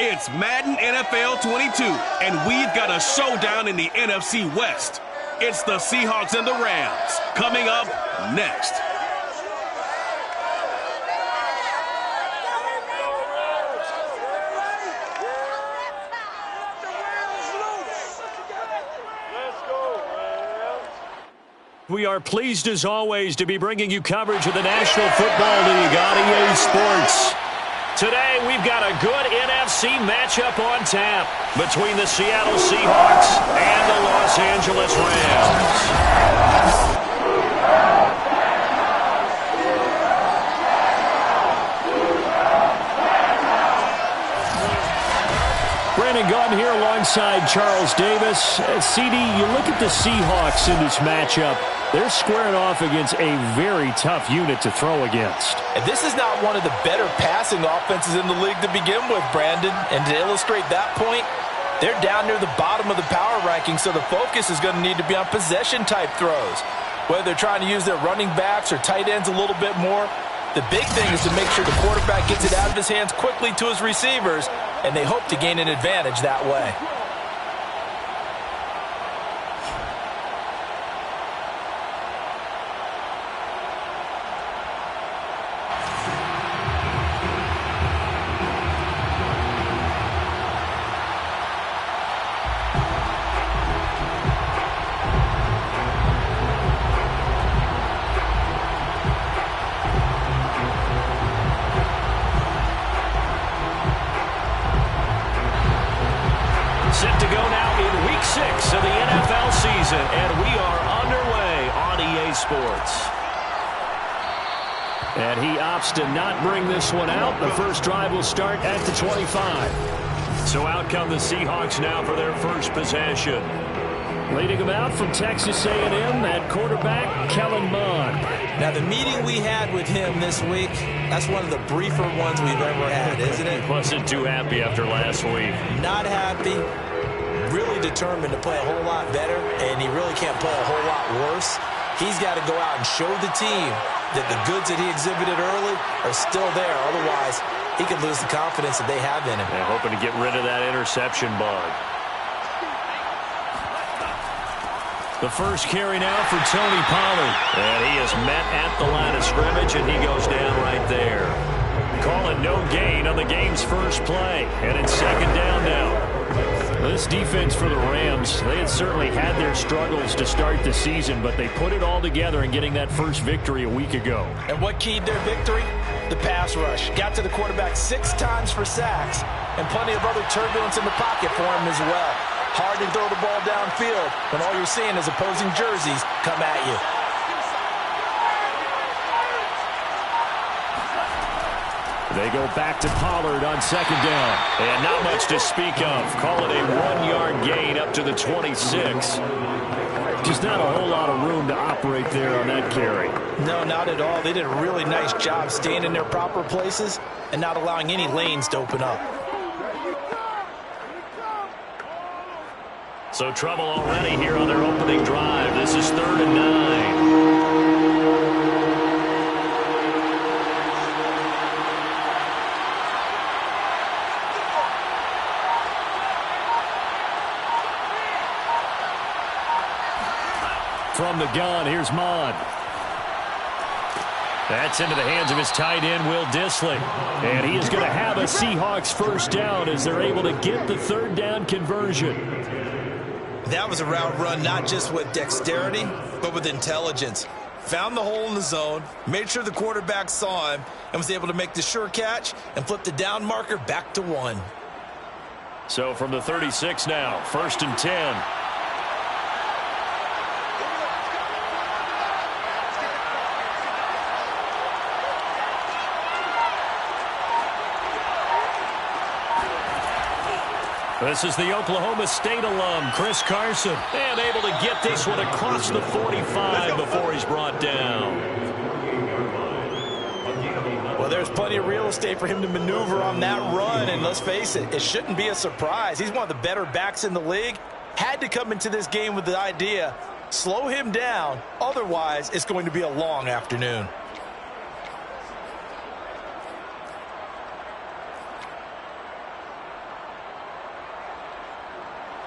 It's Madden NFL 22, and we've got a showdown in the NFC West. It's the Seahawks and the Rams, coming up next. We are pleased as always to be bringing you coverage of the National Football League on EA Sports. Today we've got a good NFC matchup on tap between the Seattle Seahawks and the Los Angeles Rams. Brandon Gunn here alongside Charles Davis. CD, you look at the Seahawks in this matchup. They're squaring off against a very tough unit to throw against. And this is not one of the better passing offenses in the league to begin with, Brandon. And to illustrate that point, they're down near the bottom of the power ranking, so the focus is going to need to be on possession-type throws. Whether they're trying to use their running backs or tight ends a little bit more, the big thing is to make sure the quarterback gets it out of his hands quickly to his receivers, and they hope to gain an advantage that way. Set to go now in Week 6 of the NFL season, and we are underway on EA Sports. And he opts to not bring this one out. The first drive will start at the 25. So out come the Seahawks now for their first possession. Leading them out from Texas A&M at quarterback, Kellen Mond. Now, the meeting we had with him this week, that's one of the briefer ones we've ever had, isn't it? Wasn't too happy after last week. Not happy. Really determined to play a whole lot better, and he really can't play a whole lot worse. He's got to go out and show the team that the goods that he exhibited early are still there. Otherwise, he could lose the confidence that they have in him. They're hoping to get rid of that interception bug. The first carry now for Tony Pollard. And he is met at the line of scrimmage, and he goes down right there. Call it no gain on the game's first play. And it's second down now. This defense for the Rams, they had certainly had their struggles to start the season, but they put it all together in getting that first victory a week ago. And what keyed their victory? The pass rush. Got to the quarterback 6 times for sacks, and plenty of other turbulence in the pocket for him as well. Hard to throw the ball downfield when all you're seeing is opposing jerseys come at you. They go back to Pollard on second down. And not much to speak of. Call it a 1-yard gain up to the 26. Just not a whole lot of room to operate there on that carry. No, not at all. They did a really nice job staying in their proper places and not allowing any lanes to open up. So trouble already here on their opening drive. This is 3rd and 9. From the gun, here's Mond. That's into the hands of his tight end, Will Dissly. And he is going to have a Seahawks first down as they're able to get the 3rd down conversion. That was a route run not just with dexterity, but with intelligence. Found the hole in the zone, made sure the quarterback saw him, and was able to make the sure catch and flip the down marker back to 1. So from the 36 now, 1st and 10. This is the Oklahoma State alum, Chris Carson, and able to get this one across the 45 before he's brought down. Well, there's plenty of real estate for him to maneuver on that run, and let's face it, it shouldn't be a surprise. He's one of the better backs in the league. Had to come into this game with the idea, slow him down, otherwise it's going to be a long afternoon.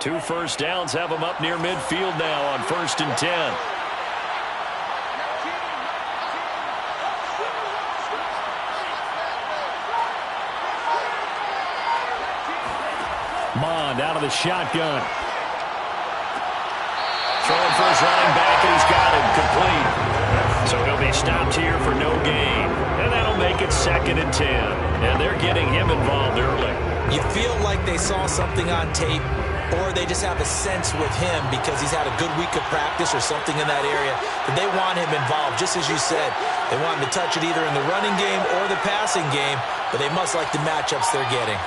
2 first downs have them up near midfield now on 1st and 10. Mond out of the shotgun. Throwing for his running back, and he's got him complete. So he'll be stopped here for no gain. And that'll make it 2nd and 10. And they're getting him involved early. You feel like they saw something on tape, or they just have a sense with him because he's had a good week of practice or something in that area that they want him involved. Just as you said, they want him to touch it either in the running game or the passing game, but they must like the matchups they're getting.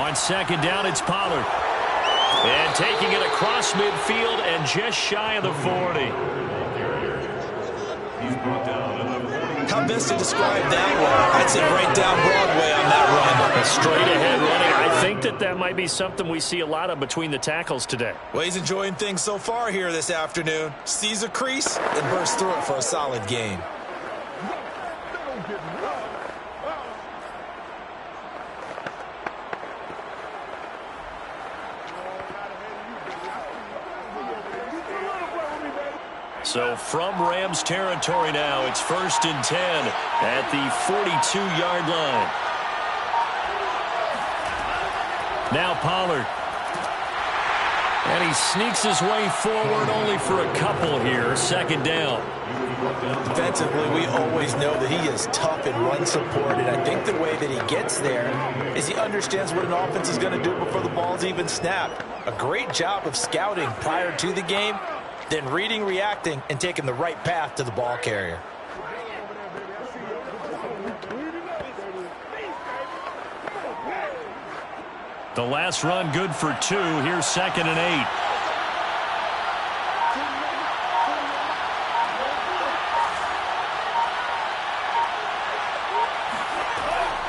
On 2nd down, it's Pollard. And taking it across midfield and just shy of the 40. How best to describe that one? I'd say right down Broadway on that run. A straight-ahead running. I think that might be something we see a lot of between the tackles today. Well, he's enjoying things so far here this afternoon. Sees a crease and bursts through it for a solid gain. So from Rams territory now, it's 1st and 10 at the 42-yard line. Now Pollard. And he sneaks his way forward only for a couple here. 2nd down. Defensively, we always know that he is tough in run support, and I think the way that he gets there is he understands what an offense is going to do before the ball's even snapped. A great job of scouting prior to the game, then reading, reacting, and taking the right path to the ball carrier. The last run good for 2. Here's 2nd and 8.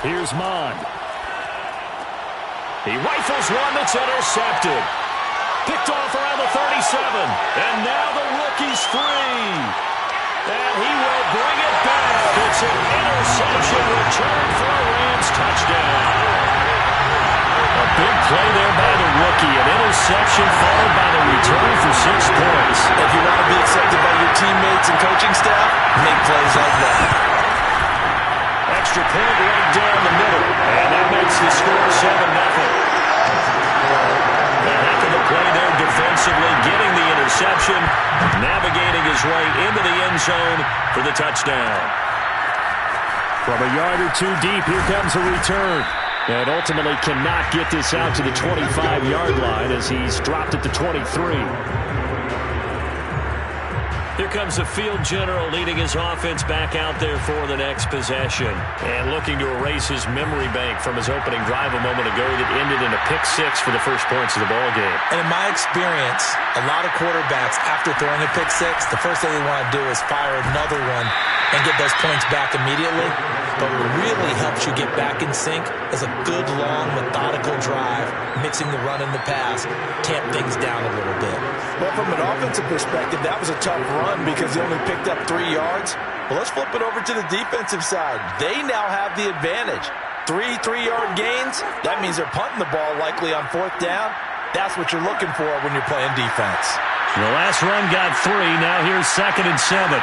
Here's Mond. He rifles one that's intercepted. Picked off around the 37. And now the rookie's free. And he will bring it back. It's an interception return for a Rams touchdown. A big play there by the rookie. An interception followed by the return for 6 points. If you want to be accepted by your teammates and coaching staff, make plays like that. Extra point right down the middle. And that makes the score 7-0. A heck of a play there defensively, getting the interception, navigating his way into the end zone for the touchdown. From a yard or 2 deep, here comes a return. And ultimately cannot get this out to the 25-yard line as he's dropped at the 23. Here comes the field general leading his offense back out there for the next possession. And looking to erase his memory bank from his opening drive a moment ago that ended in a pick-6 for the first points of the ballgame. And in my experience, a lot of quarterbacks, after throwing a pick-6, the first thing they want to do is fire another one and get those points back immediately. But what really helps you get back in sync is a good, long, methodical drive, mixing the run and the pass, tamp things down a little bit. Well, from an offensive perspective, that was a tough run because he only picked up 3 yards. Well, let's flip it over to the defensive side. They now have the advantage. 3 3-yard gains, that means they're punting the ball likely on 4th down. That's what you're looking for when you're playing defense. The last run got 3. Now here's 2nd and 7.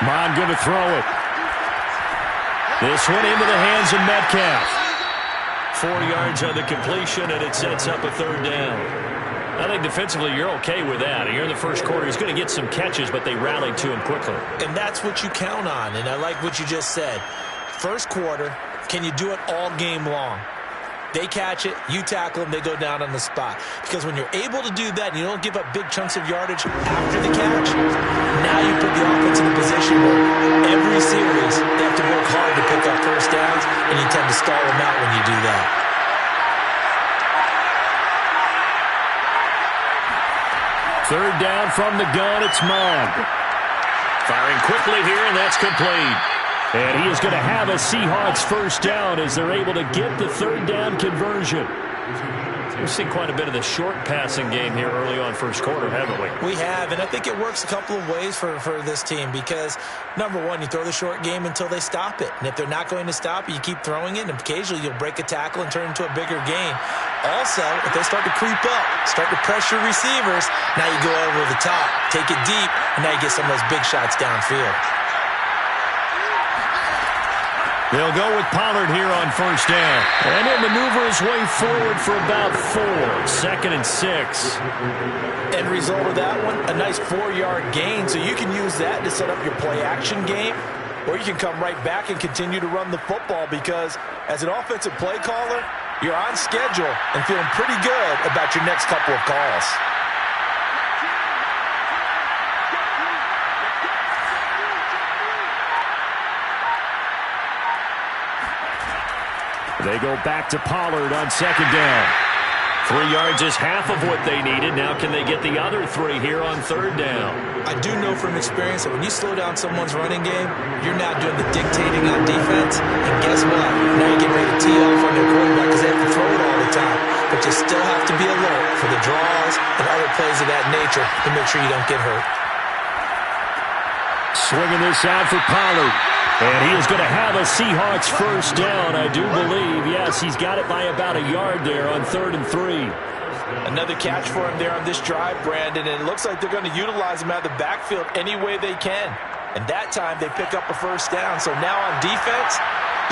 Mond going to throw it. This one into the hands of Metcalf. 4 yards on the completion, and it sets up a 3rd down. I think defensively you're okay with that. Here in the first quarter, he's going to get some catches, but they rallied to him quickly. And that's what you count on, and I like what you just said. First quarter, can you do it all game long? They catch it, you tackle them, they go down on the spot. Because when you're able to do that and you don't give up big chunks of yardage after the catch, now you put the offense in a position where every series they have to work hard to pick up first downs, and you tend to stall them out when you do that. Third down from the gun, it's Mond. Firing quickly here, and that's complete. And he is going to have a Seahawks first down as they're able to get the 3rd down conversion. We've seen quite a bit of the short passing game here early on first quarter, haven't we? We have, and I think it works a couple of ways for this team because, number one, you throw the short game until they stop it. And if they're not going to stop it, you keep throwing it, and occasionally you'll break a tackle and turn it into a bigger gain. Also, if they start to creep up, start to pressure receivers, now you go over the top, take it deep, and now you get some of those big shots downfield. They'll go with Pollard here on first down. And he'll maneuver his way forward for about 4. 2nd and 6. End result of that one, a nice 4-yard gain. So you can use that to set up your play-action game, or you can come right back and continue to run the football because as an offensive play caller, you're on schedule and feeling pretty good about your next couple of calls. They go back to Pollard on 2nd down. 3 yards is half of what they needed. Now can they get the other 3 here on 3rd down? I do know from experience that when you slow down someone's running game, you're now doing the dictating on defense. And guess what? Now you get ready to tee off on their quarterback because they have to throw it all the time. But you still have to be alert for the draws and other plays of that nature to make sure you don't get hurt. Swinging this out for Pollard. And he is going to have a Seahawks first down, I do believe. Yes, he's got it by about a yard there on 3rd and 3. Another catch for him there on this drive, Brandon, and it looks like they're going to utilize him out of the backfield any way they can. And that time they pick up a first down. So now on defense,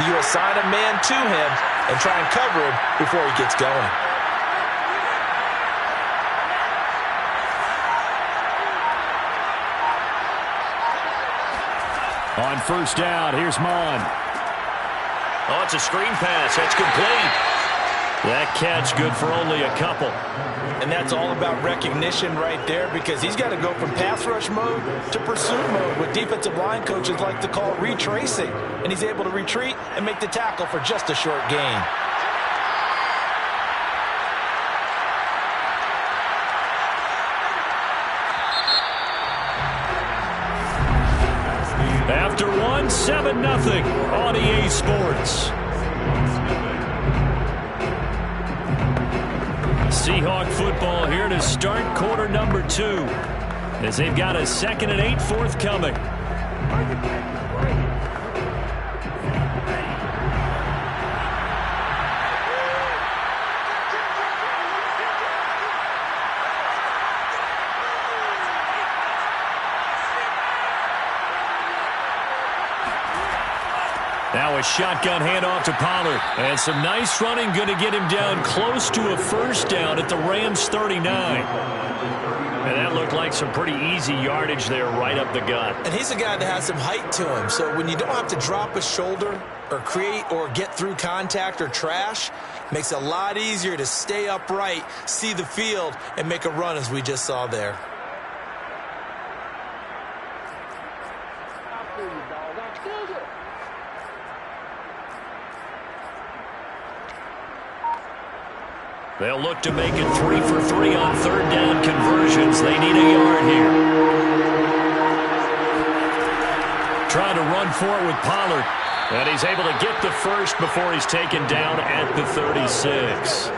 you assign a man to him and try and cover him before he gets going. On first down, here's Mon. Oh, it's a screen pass. That's complete. That catch good for only a couple. And that's all about recognition right there because he's got to go from pass rush mode to pursuit mode, what defensive line coaches like to call retracing. And he's able to retreat and make the tackle for just a short gain. After 7-0 on EA Sports. Seahawk football here to start quarter number 2 as they've got a 2nd and 8 forthcoming. Now a shotgun handoff to Pollard. And some nice running, going to get him down close to a first down at the Rams 39. And that looked like some pretty easy yardage there right up the gut. And he's a guy that has some height to him. So when you don't have to drop a shoulder or create or get through contact or trash, makes it a lot easier to stay upright, see the field, and make a run as we just saw there. They'll look to make it 3 for 3 on 3rd down conversions. They need a yard here. Trying to run for it with Pollard. And he's able to get the first before he's taken down at the 36.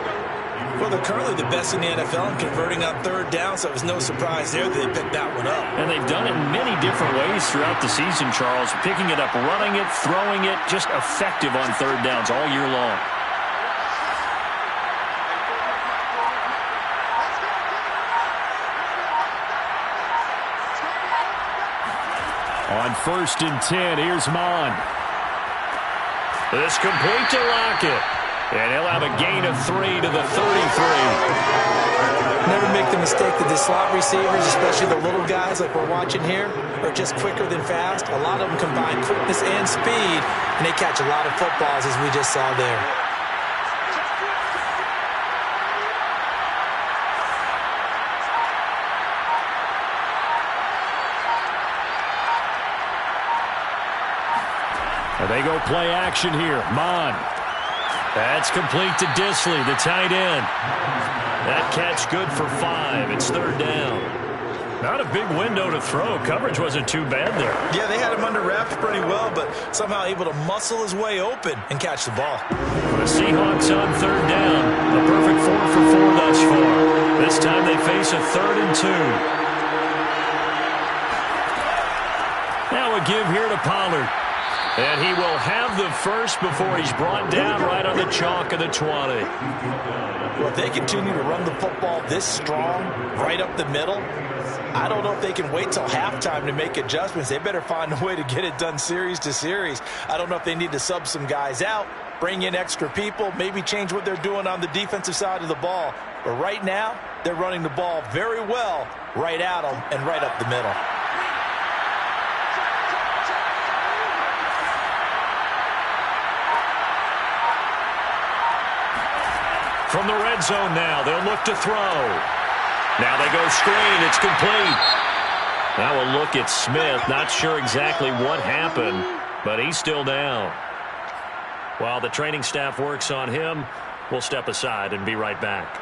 Well, they're currently the best in the NFL in converting on 3rd down, so it was no surprise there that they picked that one up. And they've done it in many different ways throughout the season, Charles. Picking it up, running it, throwing it, just effective on 3rd downs all year long. On 1st and 10, here's Mon. This complete to Lockett. And he'll have a gain of 3 to the 33. Never make the mistake that the slot receivers, especially the little guys like we're watching here, are just quicker than fast. A lot of them combine quickness and speed, and they catch a lot of footballs as we just saw there. They go play action here. Mon. That's complete to Disley, the tight end. That catch good for 5. It's 3rd down. Not a big window to throw. Coverage wasn't too bad there. Yeah, they had him under wraps pretty well, but somehow able to muscle his way open and catch the ball. The Seahawks on third down. A perfect 4 for 4 thus far. This time they face a 3rd and 2. Now a give here to Pollard. And he will have the first before he's brought down right on the chalk of the 20. Well, if they continue to run the football this strong, right up the middle, I don't know if they can wait till halftime to make adjustments. They better find a way to get it done series to series. I don't know if they need to sub some guys out, bring in extra people, maybe change what they're doing on the defensive side of the ball. But right now, they're running the ball very well right at them and right up the middle. From the red zone now, they'll look to throw. Now they go screen. It's complete. Now a look at Smith. Not sure exactly what happened, but he's still down. While the training staff works on him, we'll step aside and be right back.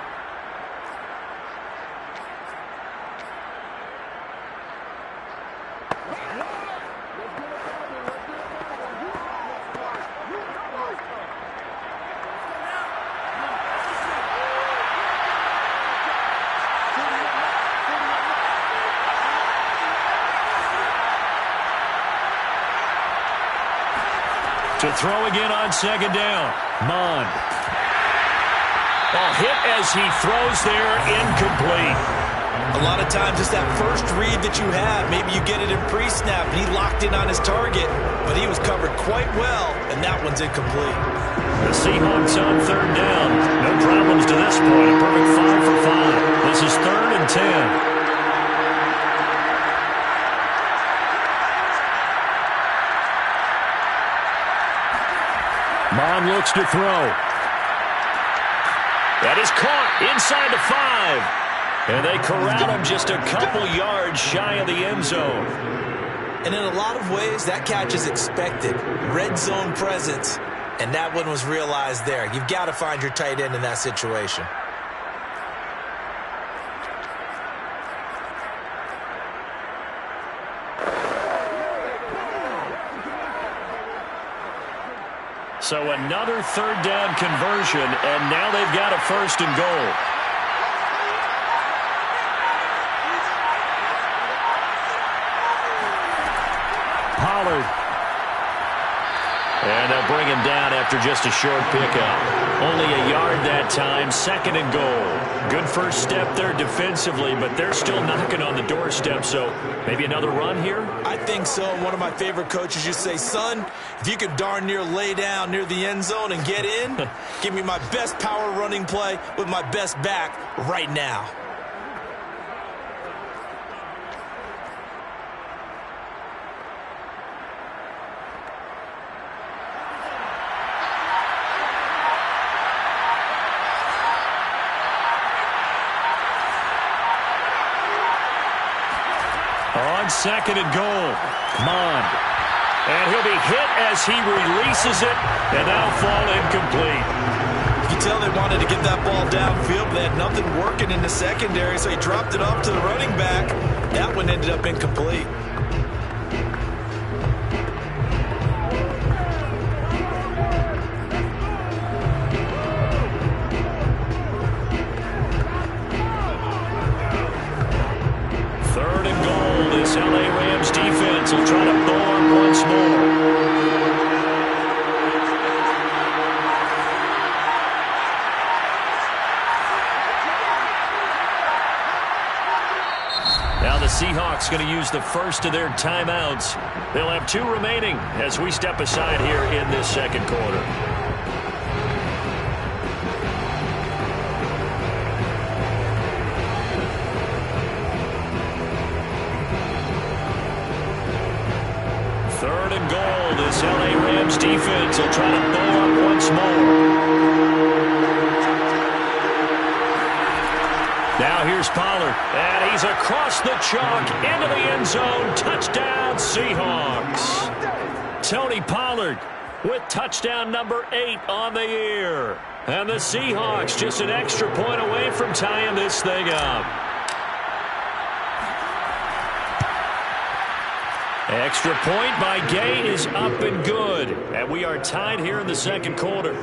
To throw again on second down. Mond. Ball hit as he throws there, incomplete. A lot of times it's that first read that you have. Maybe you get it in pre-snap, and he locked in on his target, but he was covered quite well, and that one's incomplete. The Seahawks on third down. No problems to this point. A perfect 5 for 5. This is 3rd and 10. Mond looks to throw. That is caught inside the 5. And they corral him just a couple yards shy of the end zone. And in a lot of ways, that catch is expected. Red zone presence. And that one was realized there. You've got to find your tight end in that situation. So another third down conversion, and now they've got a 1st and goal. Pollard. And they'll bring him down after just a short pickup. Only a yard that time, 2nd and goal. Good first step there defensively, but they're still knocking on the doorstep, so maybe another run here? I think so. One of my favorite coaches used to say, son, if you could darn near lay down near the end zone and get in, give me my best power running play with my best back right now. On 2nd and goal, Mond. And he'll be hit as he releases it, and that'll fall incomplete. You can tell they wanted to get that ball downfield, but they had nothing working in the secondary, so he dropped it off to the running back. That one ended up incomplete. This LA Rams defense will try to blow him once more. Now the Seahawks going to use the first of their timeouts. They'll have 2 remaining as we step aside here in this 2nd quarter. This LA Rams defense will try to blow up once more. Now here's Pollard, and he's across the chalk into the end zone. Touchdown, Seahawks. Tony Pollard with touchdown number 8 on the year. And the Seahawks just an extra point away from tying this thing up. Extra point by Gay is up and good. And we are tied here in the second quarter.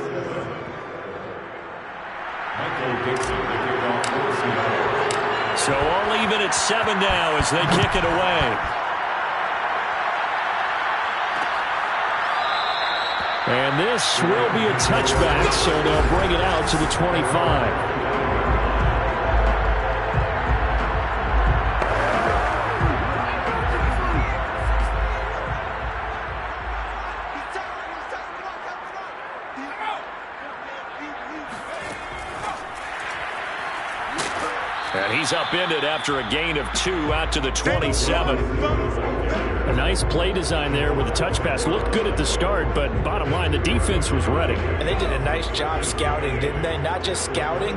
So all even at 7 now as they kick it away. And this will be a touchback, so they'll bring it out to the 25. And he's upended after a gain of 2 out to the 27. A nice play design there with the touch pass. Looked good at the start, but bottom line, the defense was ready. And they did a nice job scouting, didn't they? Not just scouting,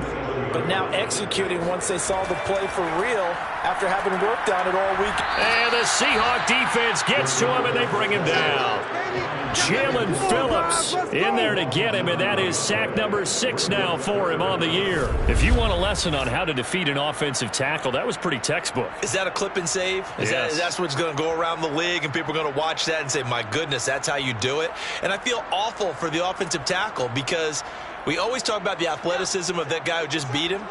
but now executing once they saw the play for real after having worked on it all week. And the Seahawk defense gets to him, and they bring him down. Jalen Phillips in there to get him, and that is sack number 6 now for him on the year. If you want a lesson on how to defeat an offensive tackle, that was pretty textbook. Is that a clip and save? Yes. That's what's going to go around the league, and people are going to watch that and say, my goodness, that's how you do it? And I feel awful for the offensive tackle because we always talk about the athleticism of that guy who just beat him.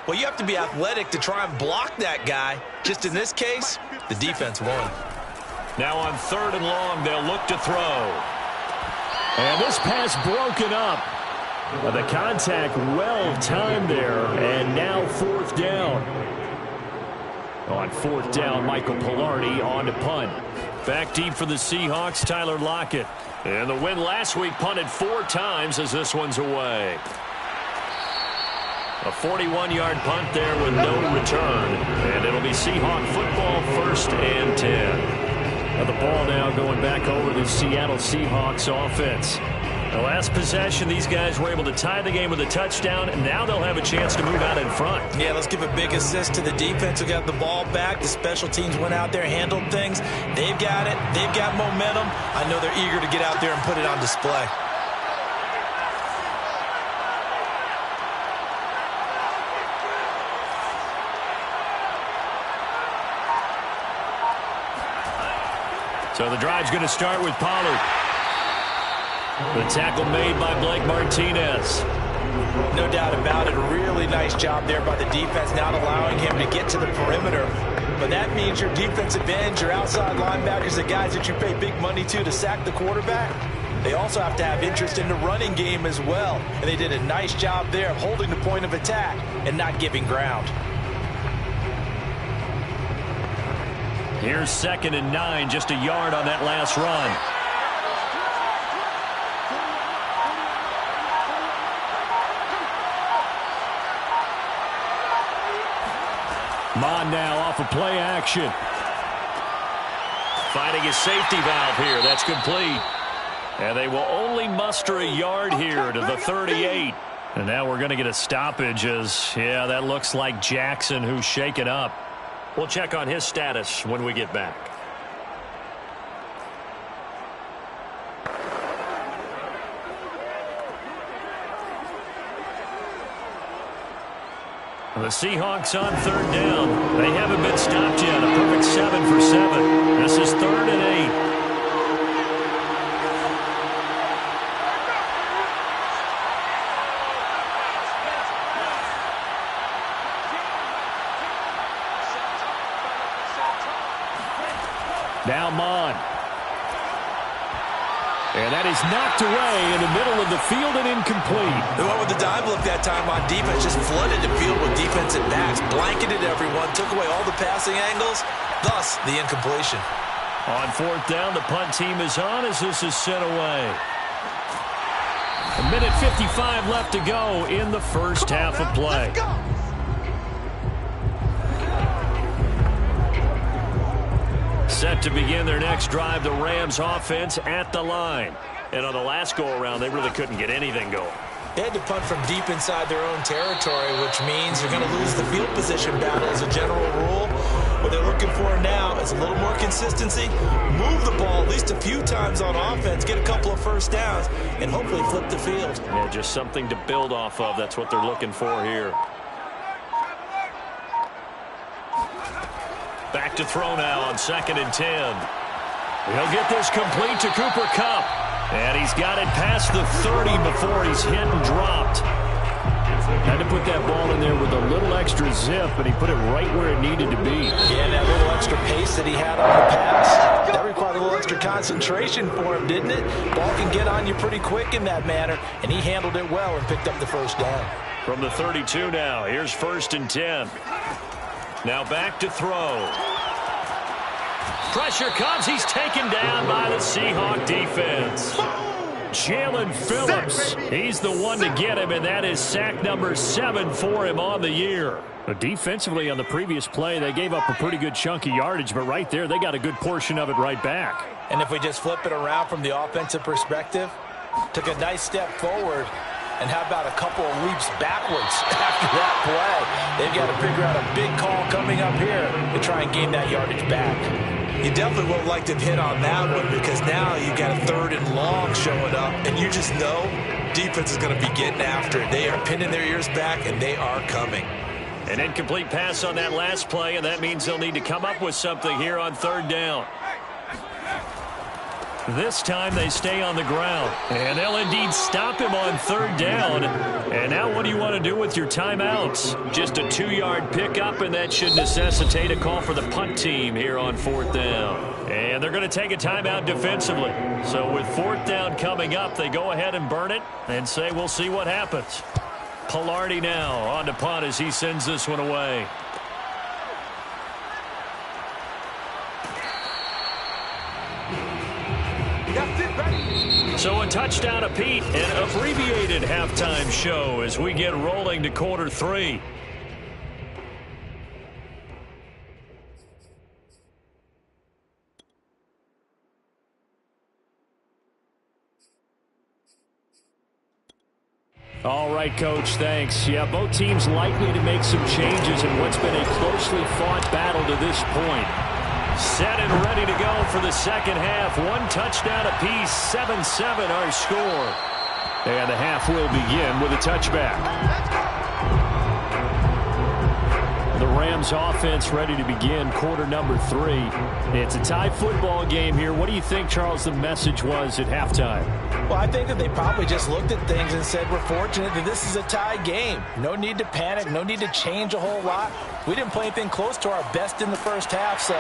Well, you have to be athletic to try and block that guy. Just in this case, the defense won. Now on 3rd and long, they'll look to throw. And this pass broken up. The contact well timed there, and now 4th down. On 4th down, Michael Pilardi on to punt. Back deep for the Seahawks, Tyler Lockett. And the win last week punted 4 times as this one's away. A 41-yard punt there with no return. And it'll be Seahawk football 1st and 10. Now the ball now going back over the Seattle Seahawks offense. The last possession, these guys were able to tie the game with a touchdown, and now they'll have a chance to move out in front. Yeah, let's give a big assist to the defense who got the ball back. The special teams went out there, handled things. They've got it. They've got momentum. I know they're eager to get out there and put it on display. So the drive's going to start with Pollard. The tackle made by Blake Martinez. No doubt about it. A really nice job there by the defense, not allowing him to get to the perimeter. But that means your defensive ends, your outside linebackers, the guys that you pay big money to sack the quarterback, they also have to have interest in the running game as well. And they did a nice job there of holding the point of attack and not giving ground. Here's 2nd and 9, just a yard on that last run. Mon now off of play action. Finding a safety valve here. That's complete. And they will only muster a yard here to the 38. And now we're going to get a stoppage as, yeah, that looks like Jackson who's shaken up. We'll check on his status when we get back. The Seahawks on 3rd down. They haven't been stopped yet. A perfect 7 for 7. This is 3rd and 8. Now Mon. And that is knocked away in the middle of the field and incomplete. They went with the dive look that time on defense. Just flooded the field with defensive backs. Blanketed everyone. Took away all the passing angles. Thus, the incompletion. On 4th down, the punt team is on as this is sent away. A minute 55 left to go in the first half of play. Set to begin their next drive, the Rams offense at the line. And on the last go-around, they really couldn't get anything going. They had to punt from deep inside their own territory, which means you're going to lose the field position battle as a general rule. What they're looking for now is a little more consistency, move the ball at least a few times on offense, get a couple of first downs, and hopefully flip the field. Yeah, just something to build off of. That's what they're looking for here. Back to throw now on 2nd and 10. He'll get this complete to Cooper Kupp. And he's got it past the 30 before he's hit and dropped. Had to put that ball in there with a little extra zip, and he put it right where it needed to be. Yeah, and that little extra pace that he had on the pass, that required a little extra concentration for him, didn't it? Ball can get on you pretty quick in that manner, and he handled it well and picked up the first down. From the 32 now, here's 1st and 10. Now back to throw. Pressure comes. He's taken down by the Seahawk defense. Jalen Phillips, he's the one to get him, and that is sack number 7 for him on the year. But defensively on the previous play, they gave up a pretty good chunk of yardage, but right there, they got a good portion of it right back. And if we just flip it around from the offensive perspective, took a nice step forward, and how about a couple of leaps backwards after that play? They've got to figure out a big call coming up here to try and gain that yardage back. You definitely won't like to hit on that one because now you've got a 3rd and long showing up, and you just know defense is going to be getting after it. They are pinning their ears back, and they are coming. An incomplete pass on that last play, and that means they'll need to come up with something here on 3rd down. This time they stay on the ground, and they'll indeed stop him on 3rd down. And now what do you want to do with your timeouts? Just a 2-yard pickup, and that should necessitate a call for the punt team here on 4th down. And they're going to take a timeout defensively. So with 4th down coming up, they go ahead and burn it and say we'll see what happens. Pilardi now on to punt as he sends this one away. So a touchdown apiece, an abbreviated halftime show as we get rolling to quarter 3. All right, Coach, thanks. Yeah, both teams likely to make some changes in what's been a closely fought battle to this point. Set and ready to go for the second half. 1 touchdown apiece, 7-7 our score. And the half will begin with a touchback. The Rams offense ready to begin quarter number 3. It's a tie football game here. What do you think, Charles, the message was at halftime? Well, I think that they probably just looked at things and said, we're fortunate that this is a tie game. No need to panic, no need to change a whole lot. We didn't play anything close to our best in the first half, so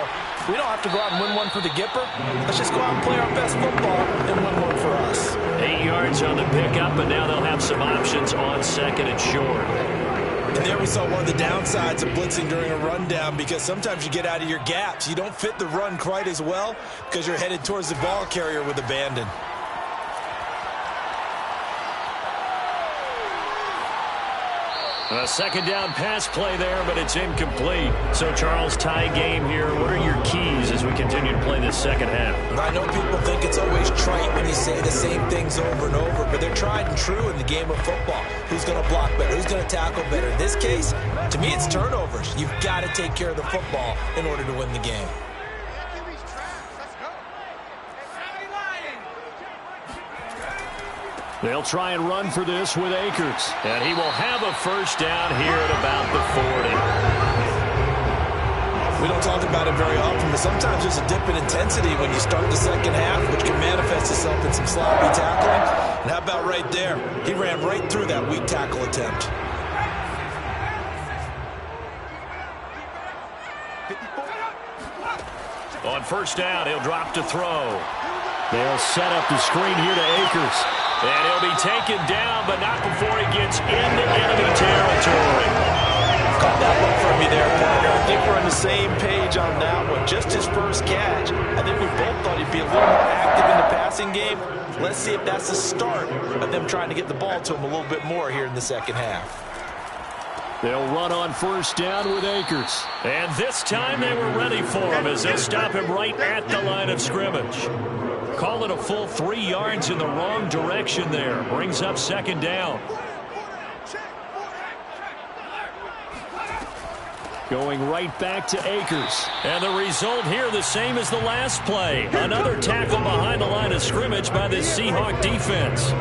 we don't have to go out and win one for the Gipper. Let's just go out and play our best football and win one for us. 8 yards on the pickup, and now they'll have some options on 2nd and short. And there we saw one of the downsides of blitzing during a rundown because sometimes you get out of your gaps. You don't fit the run quite as well because you're headed towards the ball carrier with abandon. A 2nd down pass play there, but it's incomplete. So, Charles, tie game here. What are your keys as we continue to play this second half? I know people think it's always trite when you say the same things over and over, but they're tried and true in the game of football. Who's going to block better? Who's going to tackle better? In this case, to me, it's turnovers. You've got to take care of the football in order to win the game. They'll try and run for this with Akers. And he will have a first down here at about the 40. We don't talk about it very often, but sometimes there's a dip in intensity when you start the second half, which can manifest itself in some sloppy tackling. And how about right there? He ran right through that weak tackle attempt. On first down, he'll drop to throw. They'll set up the screen here to Akers. And he'll be taken down, but not before he gets into enemy territory. Caught that one from you there, partner. I think we're on the same page on that one. Just his first catch. I think we both thought he'd be a little more active in the passing game. Let's see if that's the start of them trying to get the ball to him a little bit more here in the second half. They'll run on first down with Akers. And this time they were ready for him as they'll stop him right at the line of scrimmage. Call it a full 3 yards in the wrong direction there. Brings up second down. Going right back to Akers. And the result here the same as the last play. Another tackle behind the line of scrimmage by the Seahawk defense.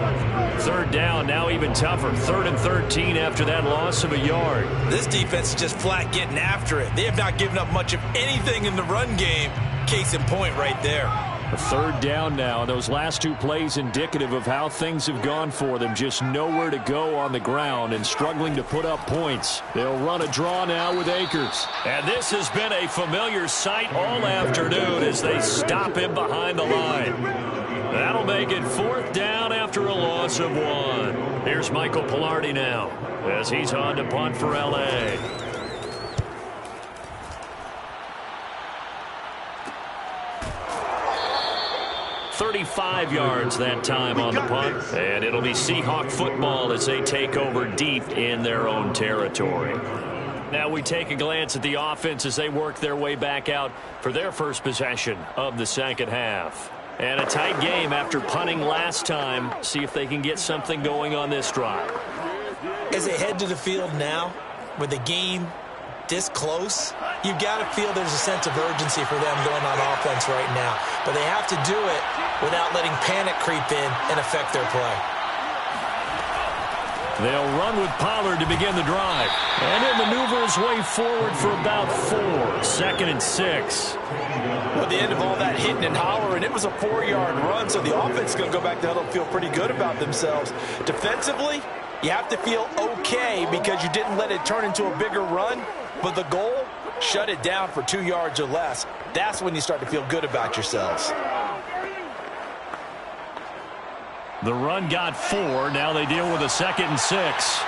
Third down, now even tougher. 3rd and 13 after that loss of a yard. This defense is just flat getting after it. They have not given up much of anything in the run game. Case in point right there. A third down now, and those last two plays indicative of how things have gone for them. Just nowhere to go on the ground and struggling to put up points. They'll run a draw now with Akers. And this has been a familiar sight all afternoon as they stop him behind the line. That'll make it fourth down after a loss of 1. Here's Michael Pilardi now as he's on to punt for L.A. 35 yards that time on the punt, and it'll be Seahawk football as they take over deep in their own territory. Now we take a glance at the offense as they work their way back out for their first possession of the second half. And a tight game after punting last time. See if they can get something going on this drive. As they head to the field now, with the game this close, you've got to feel there's a sense of urgency for them going on offense right now. But they have to do it without letting panic creep in and affect their play. They'll run with Pollard to begin the drive. And he'll maneuver his way forward for about 4. 2nd and 6. At the end of all that hitting and hollering, it was a 4-yard run, so the offense is going to go back to huddle and feel pretty good about themselves. Defensively, you have to feel okay because you didn't let it turn into a bigger run, but the goal, shut it down for 2 yards or less. That's when you start to feel good about yourselves. The run got 4. Now they deal with a 2nd and 6.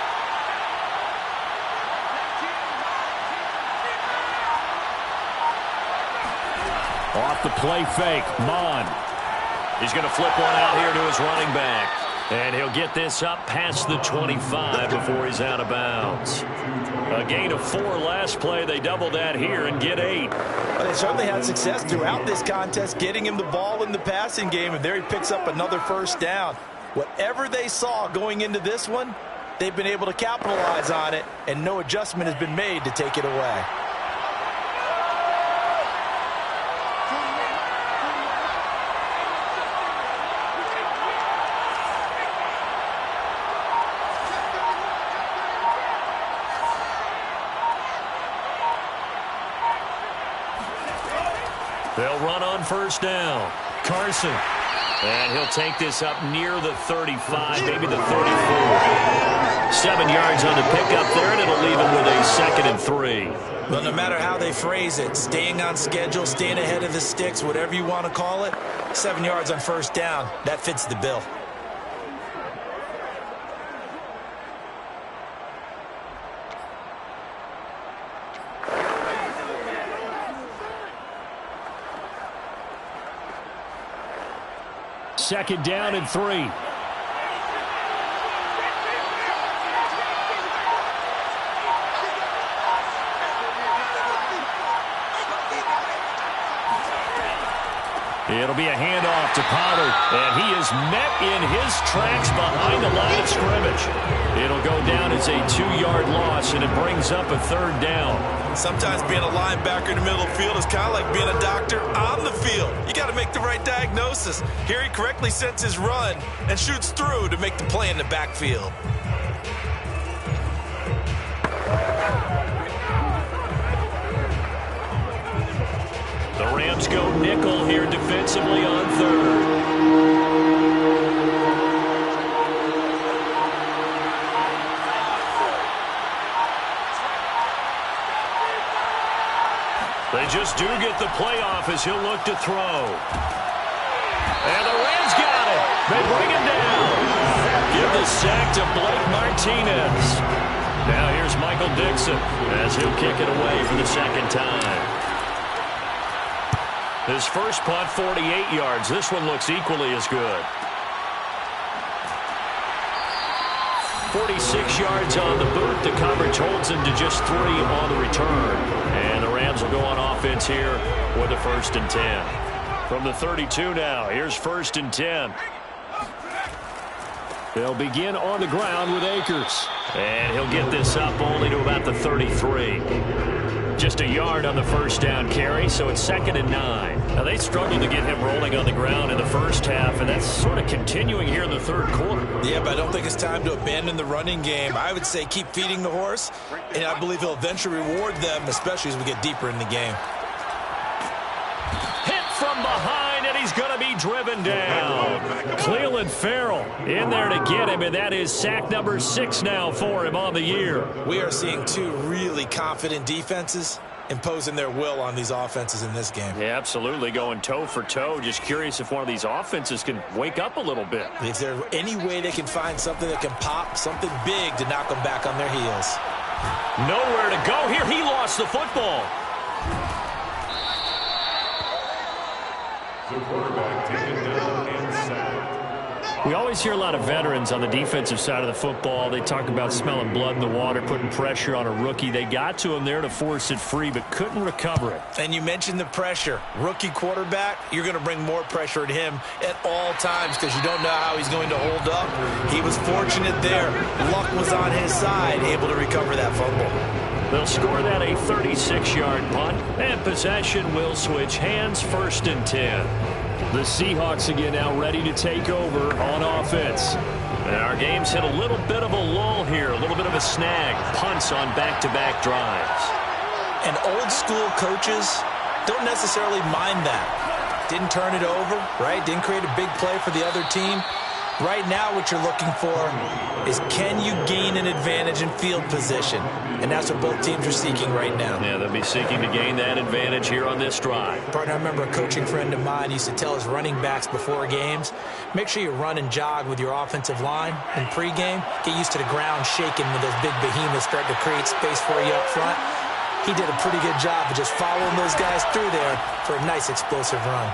Off the play fake, Mon. He's going to flip one out here to his running back. And he'll get this up past the 25 before he's out of bounds. A gain of 4 last play. They double that here and get 8. Well, they certainly had success throughout this contest, getting him the ball in the passing game, and there he picks up another first down. Whatever they saw going into this one, they've been able to capitalize on it, and no adjustment has been made to take it away. They'll run on first down. Carson. And he'll take this up near the 35, maybe the 34. 7 yards on the pickup there, and it'll leave him with a 2nd and 3. Well, no matter how they phrase it, staying on schedule, staying ahead of the sticks, whatever you want to call it, 7 yards on first down, that fits the bill. Second down and 3. It'll be a handoff to Pollard, and he is met in his tracks behind the line of scrimmage. It'll go down as a 2-yard loss, and it brings up a 3rd down. Sometimes being a linebacker in the middle of the field is kind of like being a doctor on the field. You got to make the right diagnosis. Here he correctly sets his run and shoots through to make the play in the backfield. The Rams go nickel here defensively on 3rd. They just do get the playoff as he'll look to throw. And the Rams got it. They bring him down. Give the sack to Blake Martinez. Now here's Michael Dixon as he'll kick it away for the 2nd time. His first punt, 48 yards. This one looks equally as good. 46 yards on the boot. The coverage holds him to just 3 on the return. And the Rams will go on offense here with a 1st and 10. From the 32 now, here's 1st and 10. They'll begin on the ground with Akers. And he'll get this up only to about the 33. Just a yard on the first down carry, so it's 2nd and 9. Now, they struggled to get him rolling on the ground in the first half, and that's sort of continuing here in the 3rd quarter. Yeah, but I don't think it's time to abandon the running game. I would say keep feeding the horse, and I believe he'll eventually reward them, especially as we get deeper in the game. Hit from behind, and he's going to be be driven down. Cleveland Farrell in there to get him, and that is sack number 6 now for him on the year. We are seeing two really confident defenses imposing their will on these offenses in this game. Yeah, absolutely, going toe for toe. Just curious if one of these offenses can wake up a little bit. Is there any way they can find something that can pop, something big to knock them back on their heels? Nowhere to go here. He lost the football. The quarterback taken down and sacked. We always hear a lot of veterans on the defensive side of the football. They talk about smelling blood in the water, putting pressure on a rookie. They got to him there to force it free, but couldn't recover it. And you mentioned the pressure. Rookie quarterback, you're going to bring more pressure at him at all times because you don't know how he's going to hold up. He was fortunate there. Luck was on his side, able to recover that fumble. They'll score that a 36-yard punt, and possession will switch hands, 1st and 10. The Seahawks again now ready to take over on offense. And our game's hit a little bit of a lull here, a little bit of a snag. Punts on back-to-back drives. And old school coaches don't necessarily mind that. Didn't turn it over, right? Didn't create a big play for the other team. Right now what you're looking for is can you gain an advantage in field position? And that's what both teams are seeking right now. Yeah, they'll be seeking to gain that advantage here on this drive. Partner, I remember a coaching friend of mine used to tell his running backs before games, make sure you run and jog with your offensive line in pregame. Get used to the ground shaking when those big behemoths start to create space for you up front. He did a pretty good job of just following those guys through there for a nice explosive run.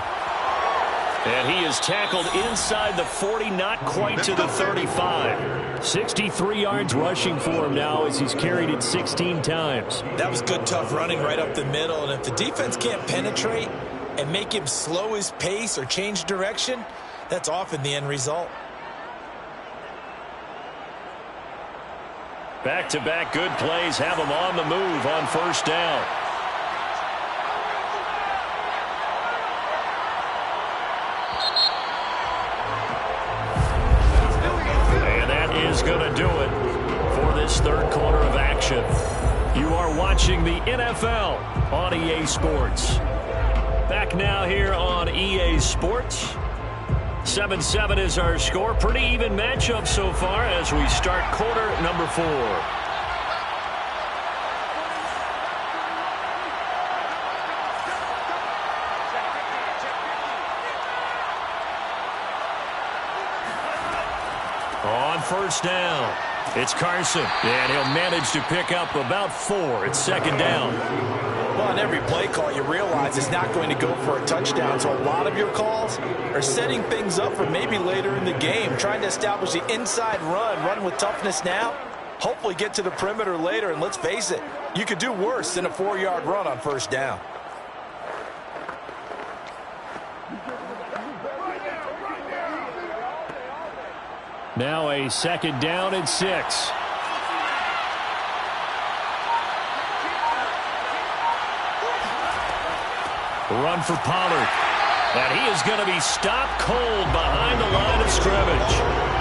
And he is tackled inside the 40, not quite to the 35. 63 yards rushing for him now as he's carried it 16 times. That was good, tough running right up the middle. And if the defense can't penetrate and make him slow his pace or change direction, that's often the end result. Back-to-back good plays have him on the move on 1st down. Is going to do it for this 3rd quarter of action. You are watching the NFL on EA Sports. Back now here on EA Sports. 7-7 is our score. Pretty even matchup so far as we start quarter number 4. On 1st down, it's Carson, and he'll manage to pick up about 4. It's 2nd down. Well, on every play call, you realize it's not going to go for a touchdown, so a lot of your calls are setting things up for maybe later in the game, trying to establish the inside run with toughness now, hopefully get to the perimeter later, and let's face it, you could do worse than a 4-yard run on 1st down. Now a 2nd down and 6. Run for Pollard. And he is going to be stopped cold behind the line of scrimmage.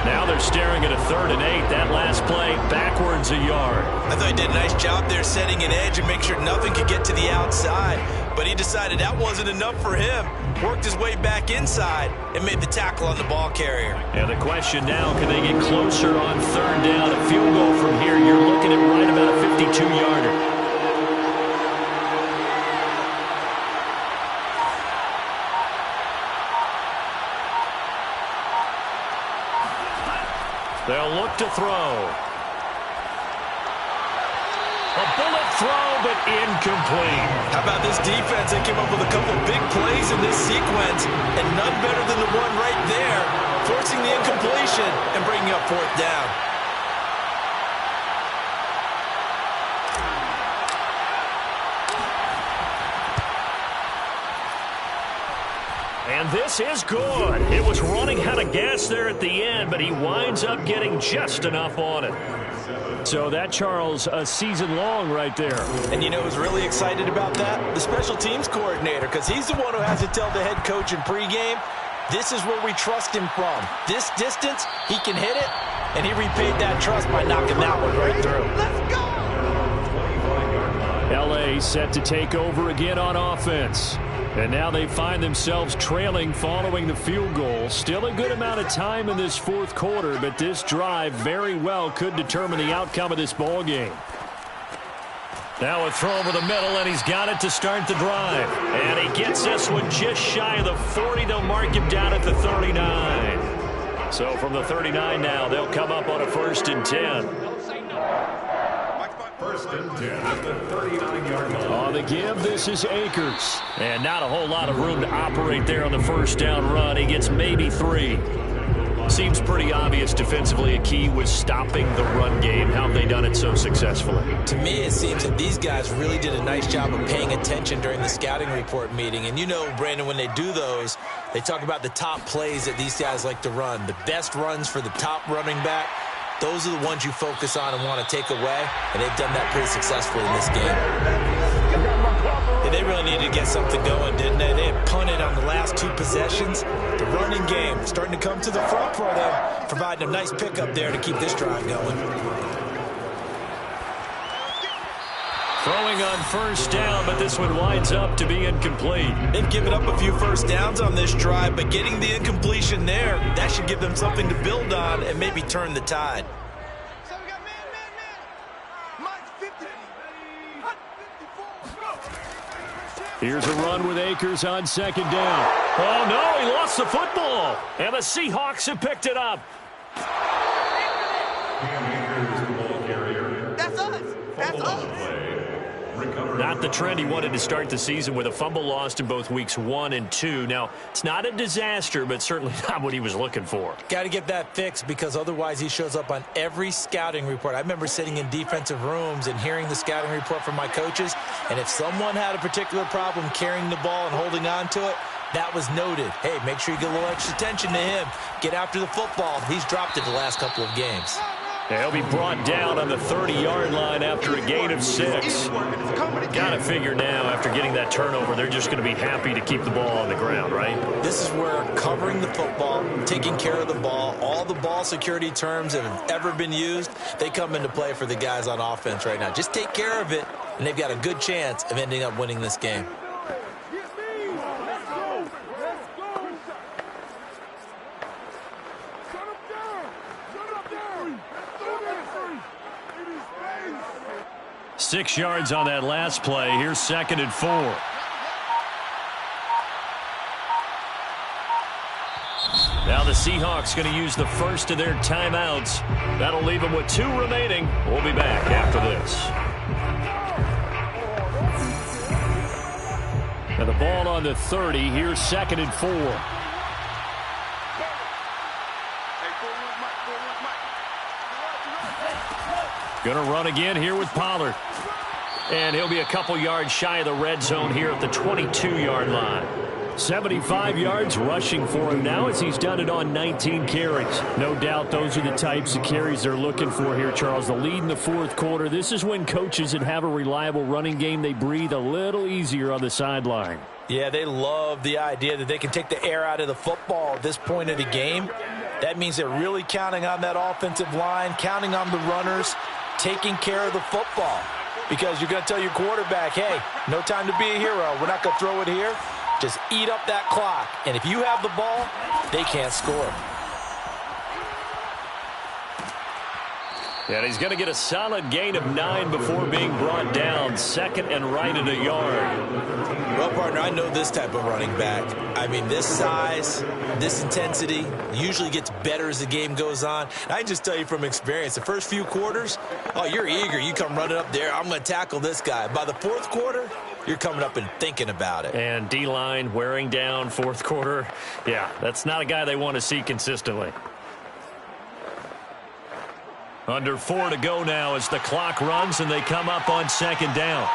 Now they're staring at a 3rd and 8. That last play backwards a yard. I thought he did a nice job there setting an edge and make sure nothing could get to the outside. But he decided that wasn't enough for him. Worked his way back inside and made the tackle on the ball carrier. And the question now, can they get closer on 3rd down? A field goal from here, you're looking at right about a 52-yarder. They'll look to throw. A bullet throw, but incomplete. How about this defense? They came up with a couple of big plays in this sequence, and none better than the one right there, forcing the incompletion and bringing up 4th down. And this is good. It was running out of gas there at the end, but he winds up getting just enough on it. So that, Charles, a season long right there. And you know who's really excited about that? The special teams coordinator, because he's the one who has to tell the head coach in pregame, this is where we trust him from. This distance, he can hit it, and he repaid that trust by knocking that one right through. Let's go! L.A. set to take over again on offense. And now they find themselves trailing following the field goal. Still a good amount of time in this fourth quarter, but this drive very well could determine the outcome of this ball game. Now a throw over the middle, and he's got it to start the drive. And he gets this one just shy of the 40. They'll mark him down at the 39. So from the 39 now, they'll come up on a 1st and 10. First and 10 at the 39-yard line. On the give, this is Akers. And not a whole lot of room to operate there on the first down run. He gets maybe 3. Seems pretty obvious defensively a key was stopping the run game. How have they done it so successfully? To me, it seems that these guys really did a nice job of paying attention during the scouting report meeting. And you know, Brandon, when they do those, they talk about the top plays that these guys like to run. The best runs for the top running back. Those are the ones you focus on and want to take away, and they've done that pretty successfully in this game. Yeah, they really needed to get something going, didn't they? They had punted on the last 2 possessions. The running game starting to come to the front for them, providing a nice pickup there to keep this drive going. Throwing on first down, but this one winds up to be incomplete. They've given up a few first downs on this drive, but getting the incompletion there, that should give them something to build on and maybe turn the tide. Here's a run with Akers on 2nd down. Oh, no, he lost the football. And the Seahawks have picked it up. That's us. That's us. Not the trend he wanted to start the season with a fumble lost in both weeks 1 and 2. Now, it's not a disaster, but certainly not what he was looking for. Got to get that fixed because otherwise he shows up on every scouting report. I remember sitting in defensive rooms and hearing the scouting report from my coaches, and if someone had a particular problem carrying the ball and holding on to it, that was noted. Hey, make sure you get a little extra attention to him. Get after the football. He's dropped it the last couple of games. He'll be brought down on the 30-yard line after a gain of 6. Got to figure now, after getting that turnover, they're just going to be happy to keep the ball on the ground, right? This is where covering the football, taking care of the ball, all the ball security terms that have ever been used, they come into play for the guys on offense right now. Just take care of it, and they've got a good chance of ending up winning this game. Six yards on that last play. Here's 2nd and 4. Now the Seahawks going to use the first of their timeouts. That'll leave them with 2 remaining. We'll be back after this. Now the ball on the 30. Here's 2nd and 4. Going to run again here with Pollard. And he'll be a couple yards shy of the red zone here at the 22-yard line. 75 yards rushing for him now as he's done it on 19 carries. No doubt those are the types of carries they're looking for here, Charles. The lead in the fourth quarter. This is when coaches that have a reliable running game, they breathe a little easier on the sideline. Yeah, they love the idea that they can take the air out of the football at this point of the game. That means they're really counting on that offensive line, counting on the runners, taking care of the football. Because you're going to tell your quarterback, hey, no time to be a hero. We're not going to throw it here. Just eat up that clock. And if you have the ball, they can't score. And he's going to get a solid gain of 9 before being brought down. 2nd and right at a yard. Well, partner, I know this type of running back. I mean, this size, this intensity usually gets better as the game goes on. And I can just tell you from experience, the first few quarters, oh, you're eager. You come running up there. I'm going to tackle this guy. By the fourth quarter, you're coming up and thinking about it. And D-line wearing down fourth quarter. Yeah, that's not a guy they want to see consistently. Under 4 to go now as the clock runs and they come up on 2nd down.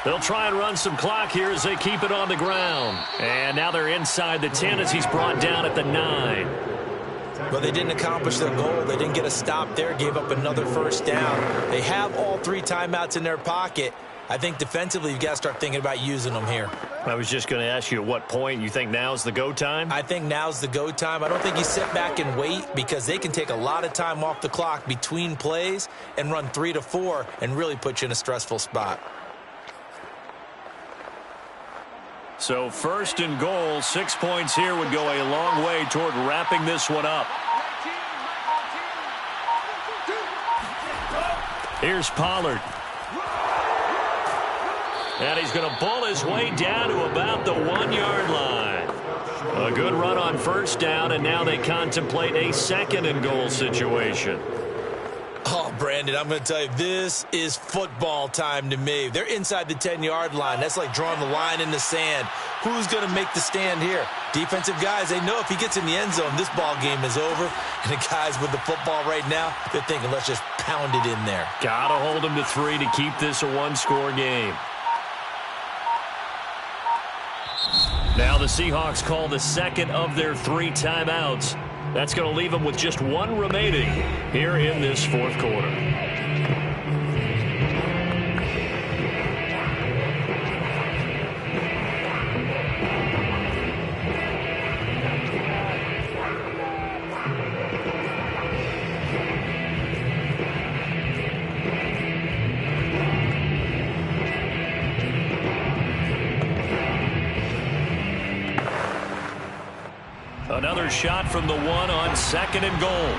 They'll try and run some clock here as they keep it on the ground. And now they're inside the 10 as he's brought down at the 9. Well, they didn't accomplish their goal. They didn't get a stop there, gave up another first down. They have all 3 timeouts in their pocket. I think defensively you've got to start thinking about using them here. I was just going to ask you at what point you think now's the go time? I think now's the go time. I don't think you sit back and wait because they can take a lot of time off the clock between plays and run 3 to 4 and really put you in a stressful spot. So 1st and goal, 6 points here would go a long way toward wrapping this one up. Here's Pollard. And he's going to bull his way down to about the 1-yard line. A good run on 1st down, and now they contemplate a 2nd and goal situation. Oh, Brandon, I'm going to tell you, this is football time to me. They're inside the 10-yard line. That's like drawing the line in the sand. Who's going to make the stand here? Defensive guys, they know if he gets in the end zone, this ball game is over. And the guys with the football right now, they're thinking, let's just pound it in there. Got to hold them to 3 to keep this a 1-score game. Now the Seahawks call the 2nd of their 3 timeouts. That's going to leave them with just 1 remaining here in this 4th quarter. Another shot from the 1 on 2nd and goal.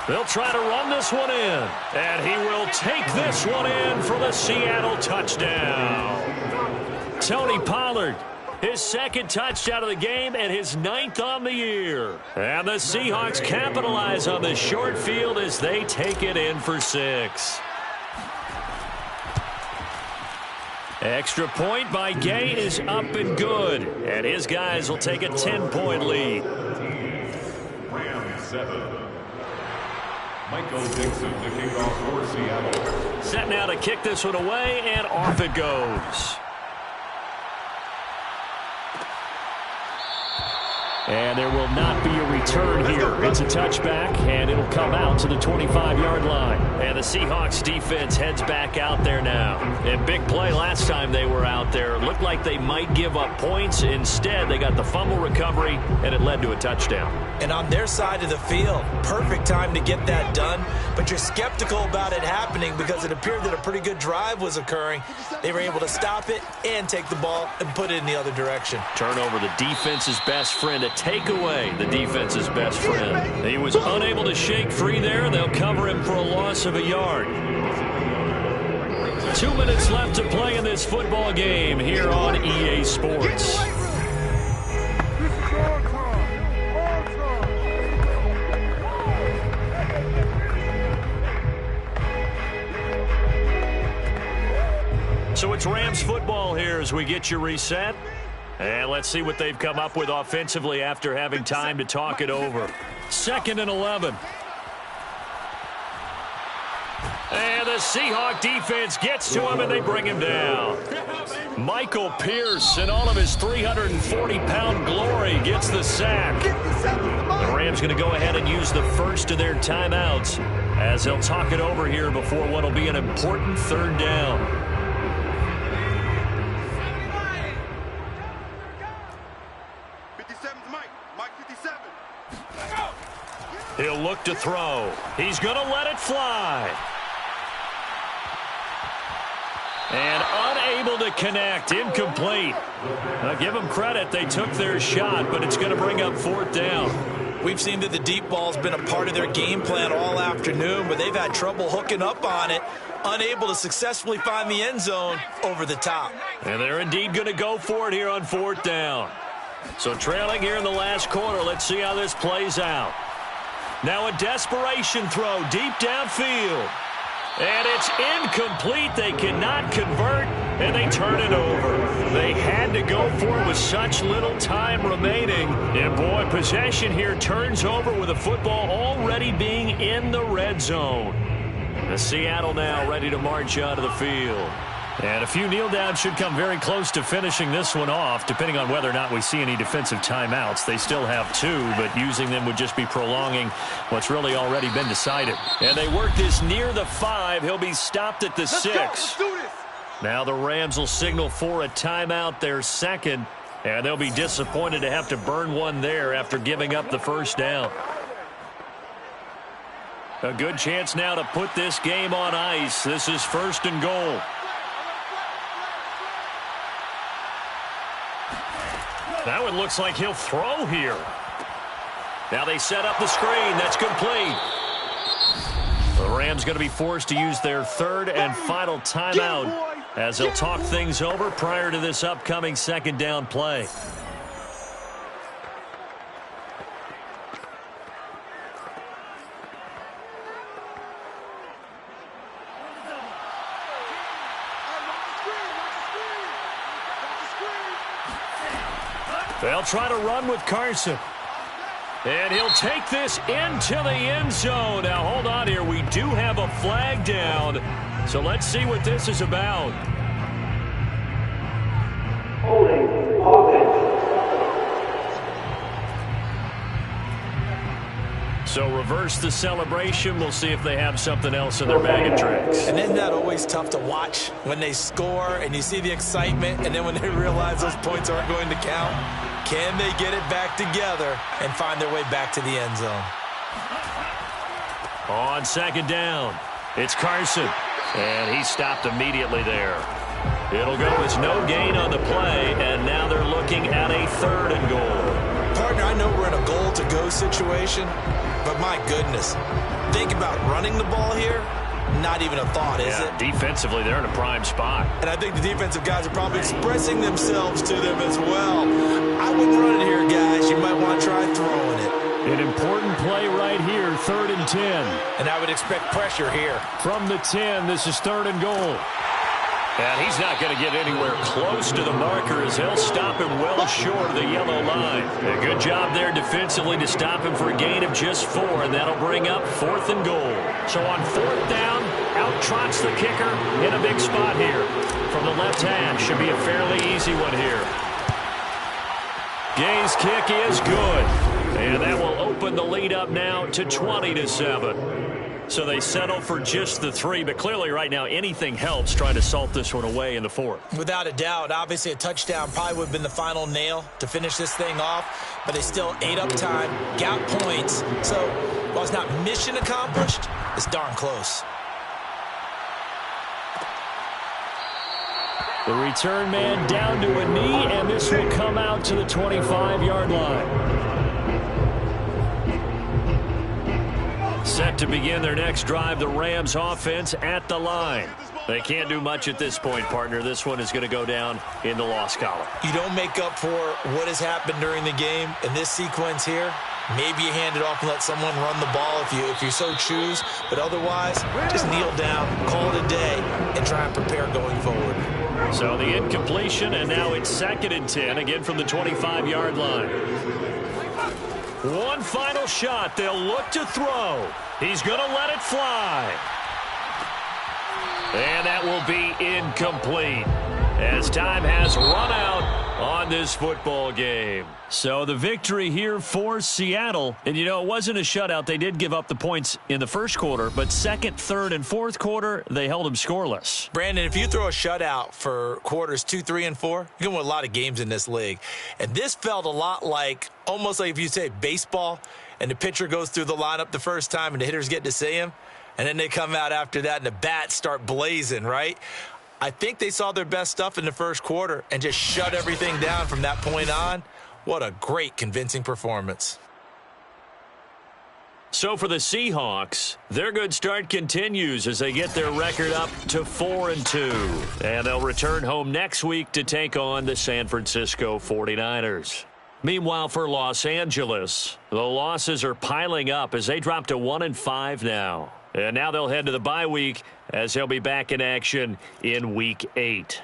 They'll try to run this one in. And he will take this one in for the Seattle touchdown. Tony Pollard, his 2nd touchdown of the game and his 9th on the year. And the Seahawks capitalize on the short field as they take it in for 6. Extra point by Gay is up and good. And his guys will take a 10-point lead. Rams 7. Michael Dixon to kick off for Seattle. Set now to kick this one away, and off it goes. And there will not be a return here. It's a touchback, and it'll come out to the 25-yard line. And the Seahawks defense heads back out there now. And big play last time they were out there. Looked like they might give up points. Instead, they got the fumble recovery, and it led to a touchdown. And on their side of the field, perfect time to get that done. But you're skeptical about it happening because it appeared that a pretty good drive was occurring. They were able to stop it and take the ball and put it in the other direction. Turnover, the defense's best friend. A takeaway, the defense's best friend. He was unable to shake free there. They'll cover him for a loss of a yard. 2 minutes left to play in this football game here on EA Sports. So it's Rams football here as we get you reset. And let's see what they've come up with offensively after having time to talk it over. 2nd and 11. And the Seahawk defense gets to him, and they bring him down. Michael Pierce, in all of his 340-pound glory, gets the sack. The Rams going to go ahead and use the 1st of their timeouts as they'll talk it over here before what will be an important 3rd down. He'll look to throw. He's going to let it fly. And unable to connect. Incomplete. Now give them credit. They took their shot, but it's going to bring up 4th down. We've seen that the deep ball's been a part of their game plan all afternoon, but they've had trouble hooking up on it, unable to successfully find the end zone over the top. And they're indeed going to go for it here on 4th down. So trailing here in the last quarter, let's see how this plays out. Now a desperation throw deep downfield. And it's incomplete. They cannot convert, and they turn it over. They had to go for it with such little time remaining. And, boy, possession here turns over with the football already being in the red zone. The Seattle now ready to march out of the field. And a few kneel downs should come very close to finishing this one off, depending on whether or not we see any defensive timeouts. They still have 2, but using them would just be prolonging what's really already been decided. And they work this near the 5. He'll be stopped at the 6. Let's do this. Now the Rams will signal for a timeout, their second, and they'll be disappointed to have to burn one there after giving up the first down. A good chance now to put this game on ice. This is 1st and goal. That one looks like he'll throw here. Now they set up the screen. That's complete. The Rams going to be forced to use their 3rd and final timeout as they'll talk things over prior to this upcoming 2nd down play. They'll try to run with Carson. And he'll take this into the end zone. Now, hold on here. We do have a flag down. So let's see what this is about. Holding offense. So reverse the celebration. We'll see if they have something else in their bag of tricks. And isn't that always tough to watch when they score and you see the excitement, and then when they realize those points aren't going to count? Can they get it back together and find their way back to the end zone? On 2nd down, it's Carson. And he stopped immediately there. It'll go as no gain on the play, and now they're looking at a 3rd and goal. Partner, I know we're in a goal-to-go situation, but my goodness, think about running the ball here. Not even a thought, is it? Defensively, they're in a prime spot. And I think the defensive guys are probably expressing themselves to them as well. I wouldn't run it here, guys. You might want to try throwing it. An important play right here, 3rd and 10. And I would expect pressure here. From the 10, this is 3rd and goal. And he's not going to get anywhere close to the marker as he'll stop him well short of the yellow line. A good job there defensively to stop him for a gain of just 4, and that'll bring up 4th and goal. So on 4th down, out trots the kicker in a big spot here. From the left hash, should be a fairly easy one here. Gay's kick is good. And that will open the lead up now to 20-7. So they settle for just the 3, but clearly right now anything helps trying to salt this one away in the 4th. Without a doubt, obviously a touchdown probably would have been the final nail to finish this thing off, but they still ate up time, got points. So while it's not mission accomplished, it's darn close. The return man down to a knee, and this will come out to the 25-yard line. Set to begin their next drive, the Rams offense at the line. They can't do much at this point, partner. This one is going to go down in the loss column. You don't make up for what has happened during the game in this sequence here. Maybe you hand it off and let someone run the ball if you so choose. But otherwise, just kneel down, call it a day, and try and prepare going forward. So the incompletion, and now it's 2nd and 10, again from the 25-yard line. One final shot. They'll look to throw. He's going to let it fly. And that will be incomplete as time has run out on this football game. So the victory here for Seattle. And, you know, it wasn't a shutout. They did give up the points in the first quarter, but 2nd, 3rd, and 4th quarter, they held them scoreless. Brandon, if you throw a shutout for quarters 2, 3, and 4, you're going to win a lot of games in this league. And this felt a lot like, almost like if you say baseball, and the pitcher goes through the lineup the first time and the hitters get to see him, and then they come out after that and the bats start blazing, right? I think they saw their best stuff in the first quarter and just shut everything down from that point on. What a great, convincing performance. So for the Seahawks, their good start continues as they get their record up to 4-2. And they'll return home next week to take on the San Francisco 49ers. Meanwhile, for Los Angeles, the losses are piling up as they drop to 1-5 now. And now they'll head to the bye week as they'll be back in action in Week 8.